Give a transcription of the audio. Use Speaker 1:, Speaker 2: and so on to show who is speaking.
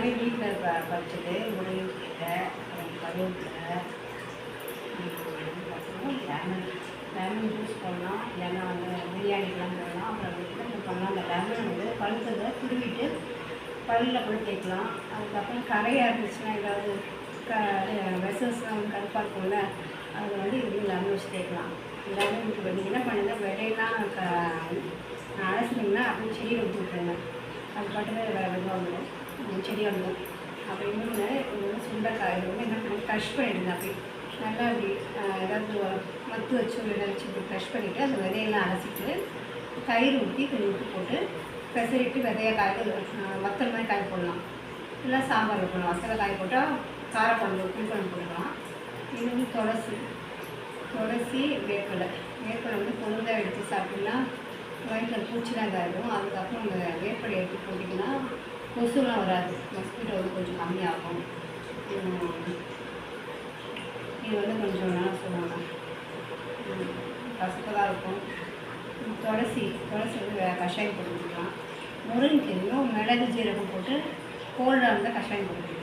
Speaker 1: எல்லாமே வீட்டில் பறிச்சது. முருங்கைக்கீரை, கருவேப்பிலை, லெமன் ஜூஸ் போடலாம், இல்லைன்னா வந்து பிரியாணிக்கெலாம் போடலாம். அப்புறம் வீட்டில் என்ன பண்ணலாம், அந்த லெமன் வந்து பழுத்ததை துருவிட்டு பல்லில் கூட தேய்க்கலாம். அதுக்கப்புறம் கரையாக இருந்துச்சுன்னா ஏதாவது வெசல்ஸ்லாம் வந்து கருப்பாக இருக்கும்ல, அதில் வந்து இப்படி லெமன் வச்சு தேய்க்கலாம். எல்லாமே உங்களுக்கு நீங்கள் என்ன பண்ணுங்கள், விதையெல்லாம் அலசினீங்கன்னா அப்படியே செடியை ஊற்றி விட்டுருங்க. அது பாட்டுக்கு இது வந்துடும், செடி வந்துடும். அப்புறம் இன்னொன்று இது வந்து சுண்டைக்காய், இது வந்து என்ன பண்ணி க்ரஷ் பண்ணிவிடுங்க. அப்படி நல்லா அப்படி ஏதாவது மத்து வச்சு இல்லை வச்சு இப்படி க்ரஷ் பண்ணிவிட்டு அந்த விதையெல்லாம் அலசிட்டு தயிர் ஊற்றி கொஞ்சம் உப்பு போட்டு பெசரிட்டு விதையை வத்தல் மாதிரி காய் போடலாம். இல்லை சாம்பார் வைக்கணும். வத்தலை காய் போட்டால் காரக்குழம்பு புளிக்குழம்பு போடலாம். இது வந்து துளசி வேப்பிலை வந்து பொழுதாக எடுத்து சாப்பிட்டோம்னா வயிற்றில் பூச்சிலாம் இதாகிடும். அதுக்கப்புறம் அந்த வேப்பிலை எடுத்து போட்டிங்கன்னா கொசுலாம் வராது, மஸ்கிட்டோ வந்து கொஞ்சம் கம்மியாகும். இது வந்து கொஞ்சம் நல்லா சொல்லுவாங்க, கசப்பாக இருக்கும். துளசி வந்து கஷாயம் போட்டு கொடுக்கலாம். முருங்கைக்கீரையும் மிளகு ஜீரகம் போட்டு கோல்டாக இருந்தால் கஷாயம் போட்டு